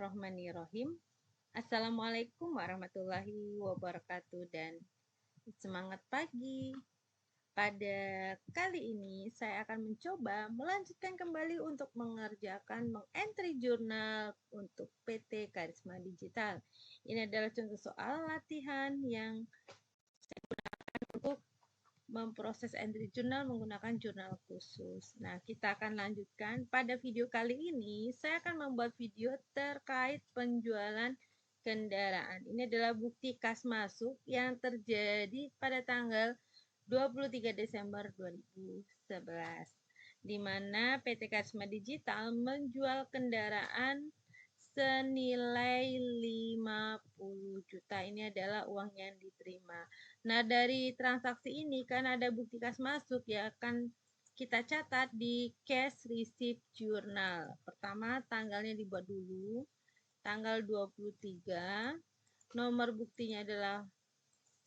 Bismillahirrahmanirrahim. Assalamualaikum warahmatullahi wabarakatuh dan semangat pagi. Pada kali ini saya akan mencoba melanjutkan kembali untuk mengerjakan mengentry jurnal untuk PT Karisma Digital. Ini adalah contoh soal latihan yang saya gunakan untuk memproses entry jurnal menggunakan jurnal khusus. Nah, kita akan lanjutkan. Pada video kali ini, saya akan membuat video terkait penjualan kendaraan. Ini adalah bukti kas masuk yang terjadi pada tanggal 23 Desember 2011, di mana PT Karisma Digital menjual kendaraan senilai 50 juta. Ini adalah uang yang diterima. Nah, dari transaksi ini kan ada bukti kas masuk ya, akan kita catat di cash receipt journal. Pertama, tanggalnya dibuat dulu, tanggal 23, nomor buktinya adalah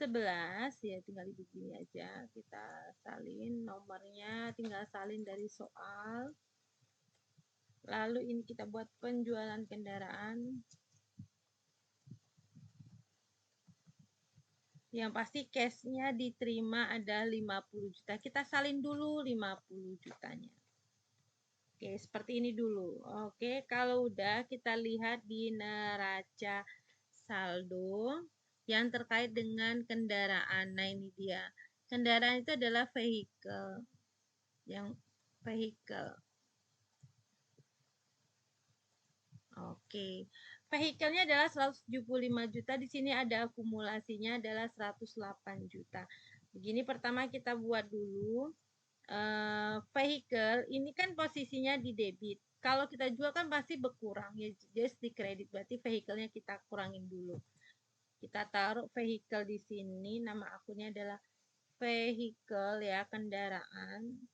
11, ya tinggal begini aja, kita salin nomornya, tinggal salin dari soal. Lalu ini kita buat penjualan kendaraan. Yang pasti cashnya diterima ada 50 juta. Kita salin dulu 50 jutanya. Oke, seperti ini dulu. Oke, kalau udah kita lihat di neraca saldo yang terkait dengan kendaraan. Nah, ini dia. Kendaraan itu adalah vehicle. Yang vehicle. Oke. Vehicle-nya adalah 175 juta. Di sini ada akumulasinya adalah 108 juta. Begini pertama kita buat dulu. Vehicle ini kan posisinya di debit. Kalau kita jual kan pasti berkurang ya, just di kredit. Berarti vehicle-nya kita kurangin dulu. Kita taruh vehicle di sini. Nama akunnya adalah vehicle ya, kendaraan.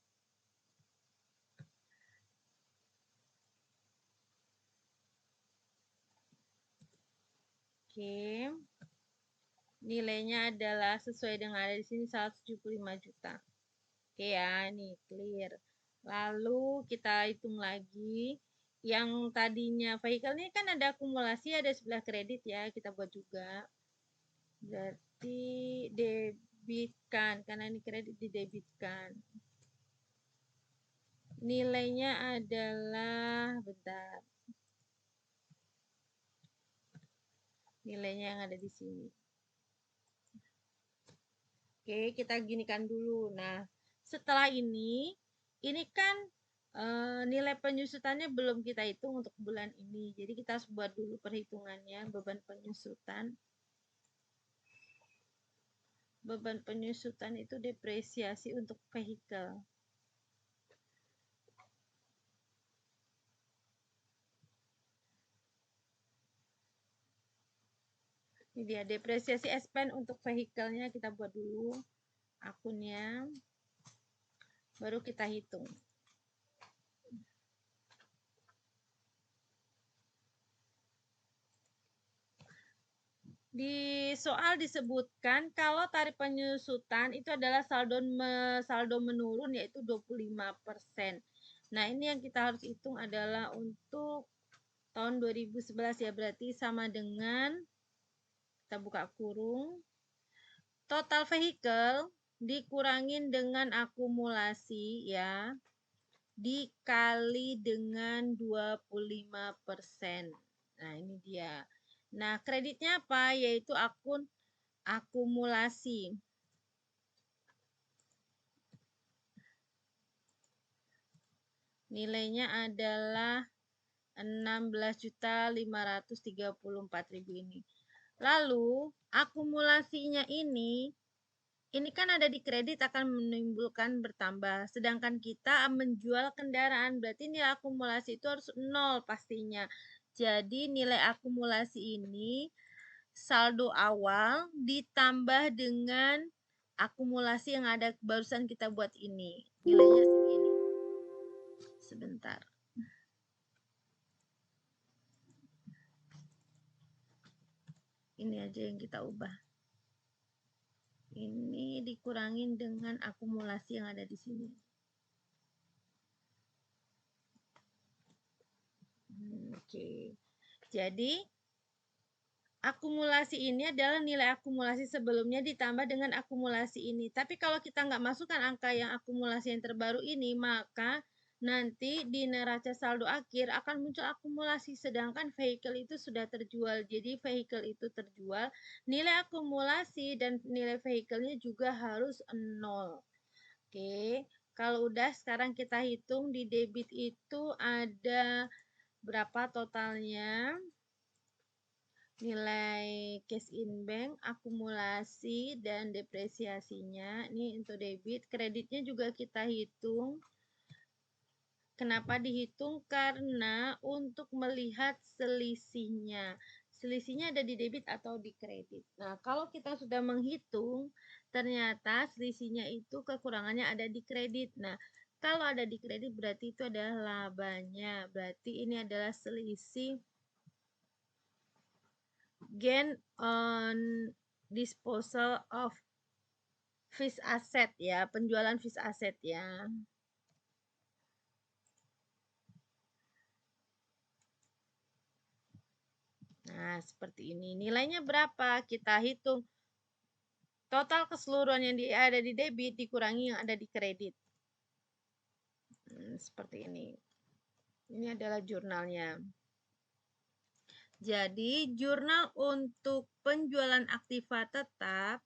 Oke. Nilainya adalah sesuai dengan ada di sini 175 juta. Oke ya, ini clear. Lalu kita hitung lagi. Yang tadinya vehicle ini kan ada akumulasi, ada sebelah kredit ya. Kita buat juga. Berarti debitkan, karena ini kredit didebitkan. Nilainya adalah, bentar. Nilainya yang ada di sini. Oke, kita ginikan dulu. Nah, setelah ini kan nilai penyusutannya belum kita hitung untuk bulan ini. Jadi kita harus buat dulu perhitungannya, beban penyusutan. Beban penyusutan itu depresiasi untuk vehicle. Ini dia depresiasi expense untuk vehicle-nya, kita buat dulu akunnya. Baru kita hitung. Di soal disebutkan kalau tarif penyusutan itu adalah saldo menurun yaitu 25%. Nah, ini yang kita harus hitung adalah untuk tahun 2011 ya, berarti sama dengan, kita buka kurung, total vehicle dikurangin dengan akumulasi ya, dikali dengan 25%. Nah, ini dia. Nah, kreditnya apa? Yaitu akun akumulasi. Nilainya adalah 16.534.000 ini. Lalu, akumulasinya ini kan ada di kredit akan menimbulkan bertambah. Sedangkan kita menjual kendaraan, berarti nilai akumulasi itu harus 0 pastinya. Jadi nilai akumulasi ini saldo awal ditambah dengan akumulasi yang ada barusan kita buat ini. Nilainya segini. Sebentar. Ini aja yang kita ubah. Ini dikurangin dengan akumulasi yang ada di sini. Oke. Jadi, akumulasi ini adalah nilai akumulasi sebelumnya ditambah dengan akumulasi ini. Tapi kalau kita nggak masukkan angka yang akumulasi yang terbaru ini, maka nanti di neraca saldo akhir akan muncul akumulasi, sedangkan vehicle itu sudah terjual. Jadi vehicle itu terjual, nilai akumulasi dan nilai vehicle-nya juga harus 0. Oke, kalau udah sekarang kita hitung di debit itu ada berapa totalnya? Nilai cash in bank, akumulasi, dan depresiasinya. Ini untuk debit. Kreditnya juga kita hitung. Kenapa dihitung? Karena untuk melihat selisihnya. Selisihnya ada di debit atau di kredit. Nah, kalau kita sudah menghitung, ternyata selisihnya itu kekurangannya ada di kredit. Nah, kalau ada di kredit berarti itu adalah labanya. Berarti ini adalah selisih gain on disposal of fixed asset ya, penjualan fixed asset ya. Nah, seperti ini. Nilainya berapa? Kita hitung total keseluruhan yang ada di debit dikurangi yang ada di kredit. Seperti ini. Ini adalah jurnalnya. Jadi, jurnal untuk penjualan aktiva tetap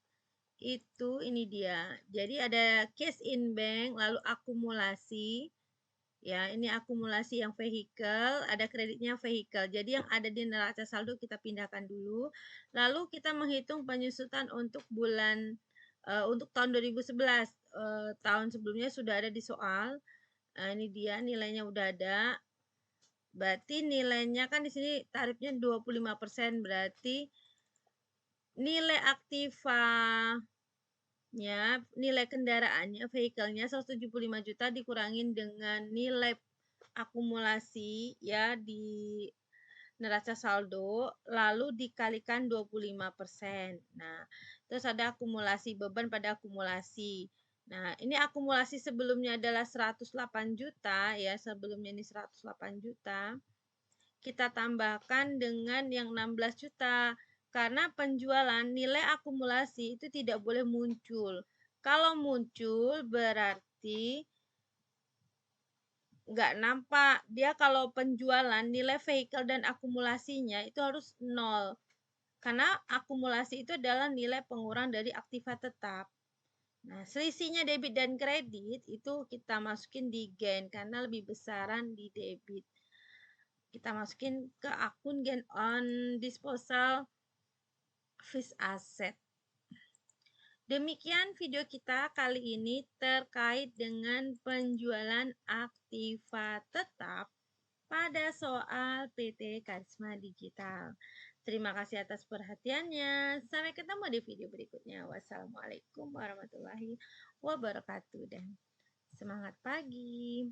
itu ini dia. Jadi ada cash in bank, lalu akumulasi. Ya, ini akumulasi yang vehicle, ada kreditnya vehicle. Jadi yang ada di neraca saldo kita pindahkan dulu. Lalu kita menghitung penyusutan untuk untuk tahun 2011. Tahun sebelumnya sudah ada di soal. Nah, ini dia nilainya udah ada. Berarti nilainya kan di sini tarifnya 25%, berarti nilai aktiva nilai kendaraannya, vehicle-nya 175 juta dikurangin dengan nilai akumulasi ya di neraca saldo, lalu dikalikan 25%. Nah, terus ada akumulasi, beban pada akumulasi. Nah, ini akumulasi sebelumnya adalah 108 juta ya, sebelumnya ini 108 juta. Kita tambahkan dengan yang 16 juta. Karena penjualan nilai akumulasi itu tidak boleh muncul. Kalau muncul berarti nggak nampak. Dia kalau penjualan nilai vehicle dan akumulasinya itu harus 0. Karena akumulasi itu adalah nilai pengurang dari aktiva tetap. Nah, selisihnya debit dan kredit itu kita masukin di gain karena lebih besaran di debit. Kita masukin ke akun gain on disposal fixed asset. Demikian video kita kali ini terkait dengan penjualan aktiva tetap pada soal PT Karisma Digital. Terima kasih atas perhatiannya. Sampai ketemu di video berikutnya. Wassalamualaikum warahmatullahi wabarakatuh dan semangat pagi.